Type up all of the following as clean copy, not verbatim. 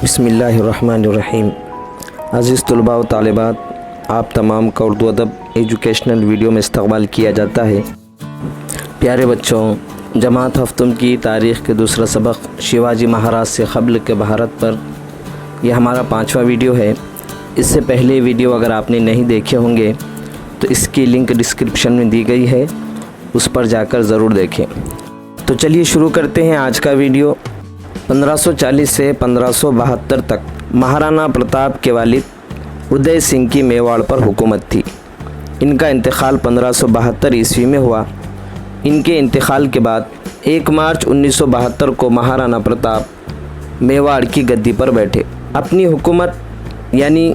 बिस्मिल्लाहिर्रहमानिर्रहीम। अज़ीज़ तलबा व तालिबात, आप तमाम का उर्दू अदब एजुकेशनल वीडियो में इस्तक़बाल किया जाता है। प्यारे बच्चों, जमात हफ्तुम की तारीख़ के दूसरा सबक शिवाजी महाराज से क़ब्ल के भारत पर यह हमारा 5वां वीडियो है। इससे पहले वीडियो अगर आपने नहीं देखे होंगे तो इसकी लिंक डिस्क्रिप्शन में दी गई है, उस पर जाकर ज़रूर देखें। तो चलिए शुरू करते हैं आज का वीडियो। 1540 से 1572 तक महाराणा प्रताप के वालिद उदय सिंह की मेवाड़ पर हुकूमत थी। इनका इंतकाल 1572 ईस्वी में हुआ। इनके इंतकाल के बाद 1 मार्च 1972 को महाराणा प्रताप मेवाड़ की गद्दी पर बैठे। अपनी हुकूमत यानी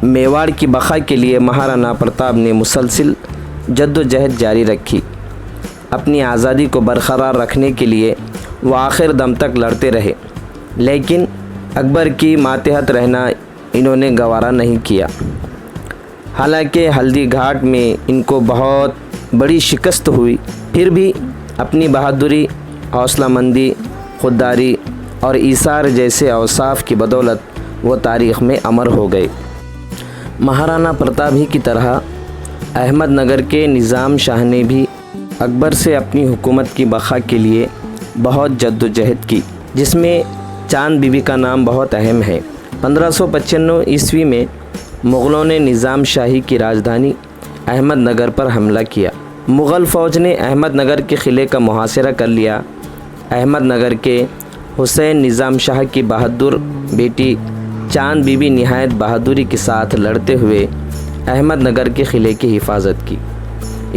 मेवाड़ की बक़ा के लिए महाराणा प्रताप ने मुसलसिल जद्दोजहद जारी रखी। अपनी आज़ादी को बरकरार रखने के लिए वो आखिर दम तक लड़ते रहे, लेकिन अकबर की मातहत रहना इन्होंने गवारा नहीं किया। हालांकि हल्दी घाट में इनको बहुत बड़ी शिकस्त हुई, फिर भी अपनी बहादुरी, हौसलामंदी, खुददारी और ईसार जैसे औसाफ की बदौलत वो तारीख़ में अमर हो गए। महाराणा प्रताप ही की तरह अहमदनगर के निज़ाम शाह ने भी अकबर से अपनी हुकूमत की बक़ा के लिए बहुत जद्दोजहद की, जिसमें चांद बीबी का नाम बहुत अहम है। 1595 ईस्वी में मुग़लों ने निज़ाम शाही की राजधानी अहमदनगर पर हमला किया। मुग़ल फ़ौज ने अहमदनगर के क़िले का मुहासरा कर लिया। अहमदनगर के हुसैन निज़ाम शाह की बहादुर बेटी चांद बीबी निहायत बहादुरी के साथ लड़ते हुए अहमदनगर के क़िले की हिफाजत की।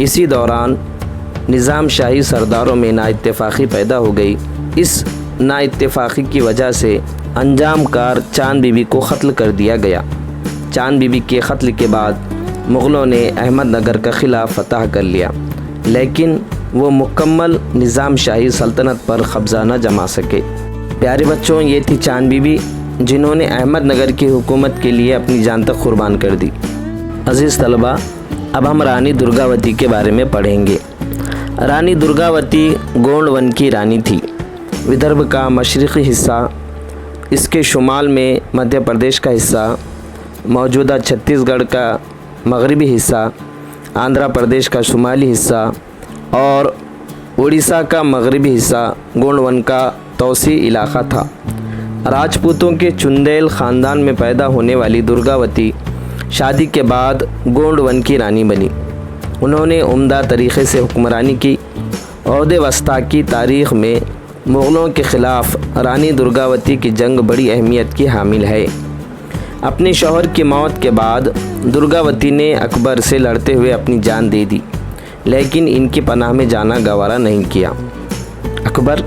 इसी दौरान निज़ाम शाही सरदारों में नाइत्तेफ़ाक़ी पैदा हो गई। इस नाइत्तेफ़ाक़ी की वजह से अंजाम कार चांद बीबी को क़त्ल कर दिया गया। चांद बीबी के क़त्ल के बाद मुग़लों ने अहमदनगर का क़िला फ़तह कर लिया, लेकिन वो मुकम्मल निज़ाम शाही सल्तनत पर कब्ज़ा न जमा सके। प्यारे बच्चों, ये थी चांद बीबी जिन्होंने अहमदनगर की हुकूमत के लिए अपनी जान तक कुर्बान कर दी। अज़ीज़ तलबा, अब हम रानी दुर्गावती के बारे में पढ़ेंगे। रानी दुर्गावती गोंडवन की रानी थी। विदर्भ का मशरक़ी हिस्सा, इसके शुमाल में मध्य प्रदेश का हिस्सा, मौजूदा छत्तीसगढ़ का मगरबी हिस्सा, आंध्र प्रदेश का शुमाली हिस्सा और उड़ीसा का मगरबी हिस्सा गोंडवन का तौसी इलाक़ा था। राजपूतों के चुंदेल ख़ानदान में पैदा होने वाली दुर्गावती शादी के बाद गोंडवन की रानी बनी। उन्होंने उम्दा तरीक़े से हुक्मरानी की। औहदे वस्ता की तारीख़ में मुग़लों के ख़िलाफ़ रानी दुर्गावती की जंग बड़ी अहमियत की हामिल है। अपने शौहर की मौत के बाद दुर्गावती ने अकबर से लड़ते हुए अपनी जान दे दी, लेकिन इनकी पनाह में जाना गवारा नहीं किया। अकबर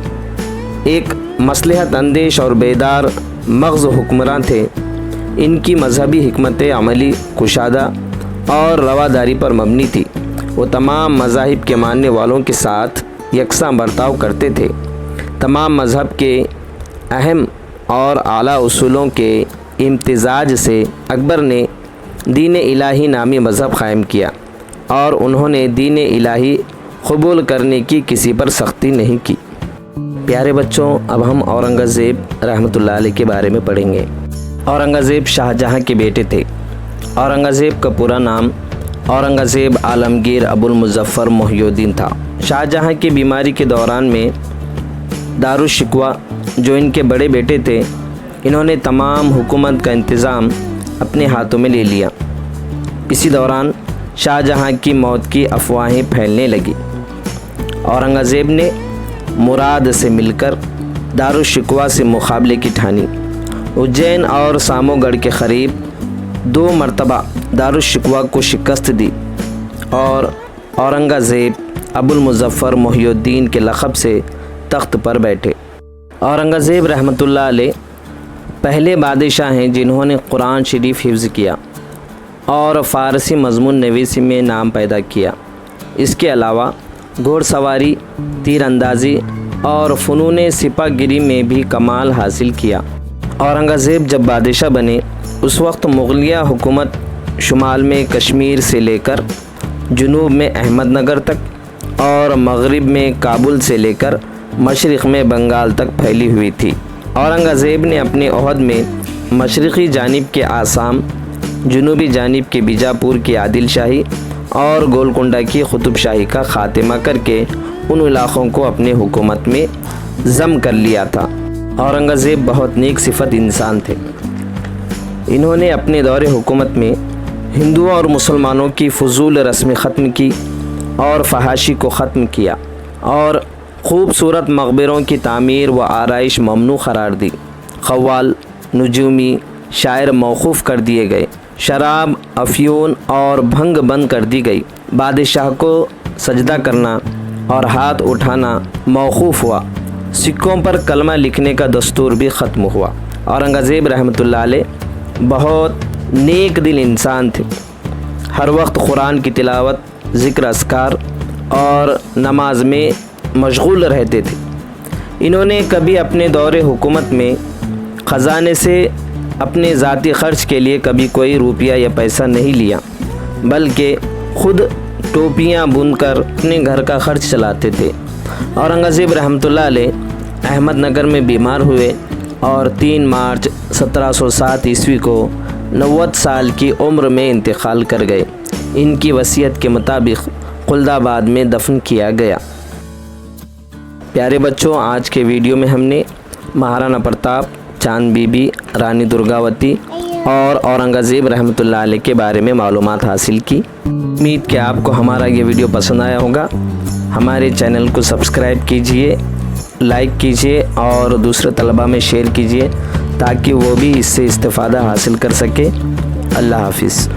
एक मसलहत अंदेश और बेदार मग़ज़ हुक्मरान थे। इनकी मजहबी हिकमत अमली कुशादा और रवादारी पर मबनी थी। वो तमाम मज़ाहिब के मानने वालों के साथ यकसा बर्ताव करते थे। तमाम मज़हब के अहम और आला उसूलों के इम्तिज़ाज से अकबर ने दीन इलाही नामी मज़हब क़ायम किया और उन्होंने दीन इलाही क़बूल करने की किसी पर सख्ती नहीं की। प्यारे बच्चों, अब हम औरंगज़ेब रहमतुल्लाह अलैह के बारे में पढ़ेंगे। औरंगज़ेब शाहजहाँ के बेटे थे। औरंगज़ेब का पूरा नाम औरंगज़ेब आलमगीर अबुल मुज़फ़्फ़र मोहिउद्दीन था। शाहजहाँ की बीमारी के दौरान में दारुशिकवा, जो इनके बड़े बेटे थे, इन्होंने तमाम हुकूमत का इंतज़ाम अपने हाथों में ले लिया। इसी दौरान शाहजहाँ की मौत की अफवाहें फैलने लगी। औरंगज़ेब ने मुराद से मिलकर दारुशिकवा से मुकाबले की ठानी। उज्जैन और सामोगढ़ के करीब 2 मरतबा दारुशिकवा को शिकस्त दी और औरंगज़ेब अबुल मुज़फ़्फ़र मोहिउद्दीन के लक़ब से तख्त पर बैठे। औरंगज़ेब रहमतुल्लाह अलैह पहले बादशाह हैं जिन्होंने कुरान शरीफ हिफ्ज़ किया और फ़ारसी मज़मून नवीसी में नाम पैदा किया। इसके अलावा घोड़सवारी, तीरंदाजी और फ़नून सिपाहगिरी में भी कमाल हासिल किया। औरंगज़ेब जब बादशाह बने उस वक्त मुग़लिया हुकूमत शुमाल में कश्मीर से लेकर जुनूब में अहमदनगर तक और मग़रिब में काबुल से लेकर मशरिक़ में बंगाल तक फैली हुई थी। औरंगज़ेब ने अपने अहद में मशरक़ी जानिब के आसाम, जनूबी जानिब के बीजापुर की आदिल शाही और गोलकुंडा की कुतुब शाही का ख़ात्मा करके उन इलाक़ों को अपने हुकूमत में ज़म कर लिया था। औरंगज़ेब बहुत नेक सिफत इंसान थे। इन्होंने अपने दौरे हुकूमत में हिंदुओं और मुसलमानों की फजूल रस्में ख़त्म की और फहाशी को ख़त्म किया और ख़ूबसूरत मकबरों की तामीर व आराइश ममनू करार दी। ख़व्वाल, नजूमी, शायर मौक़ूफ़ कर दिए गए। शराब, अफ़यून और भंग बंद कर दी गई। बादशाह को सजदा करना और हाथ उठाना मौक़ूफ़ हुआ। सिक्कों पर कलमा लिखने का दस्तूर भी ख़त्म हुआ। औरंगज़ेब रहमतुल्लाह अलैह बहुत नेक दिल इंसान थे। हर वक्त कुरान की तिलावत, ज़िक्र, अस्कार और नमाज में मशगूल रहते थे। इन्होंने कभी अपने दौरे हुकूमत में ख़जाने से अपने ज़ाती ख़र्च के लिए कभी कोई रुपया या पैसा नहीं लिया, बल्कि ख़ुद टोपियाँ बुनकर अपने घर का ख़र्च चलाते थे। औरंगज़ेब रहमतुल्लाह अलैह अहमदनगर में बीमार हुए और 3 मार्च 1707 ईस्वी को 90 साल की उम्र में इंतकाल कर गए। इनकी वसीयत के मुताबिक खुलदाबाद में दफन किया गया। प्यारे बच्चों, आज के वीडियो में हमने महाराणा प्रताप, चांद बीबी, रानी दुर्गावती और औरंगज़ेब रहमतुल्लाह अलैह के बारे में मालूमात हासिल की। उम्मीद कि आपको हमारा ये वीडियो पसंद आया होगा। हमारे चैनल को सब्सक्राइब कीजिए, लाइक कीजिए और दूसरे तलबा में शेयर कीजिए ताकि वो भी इससे इस्तिफ़ादा हासिल कर सके। अल्लाह हाफिज़।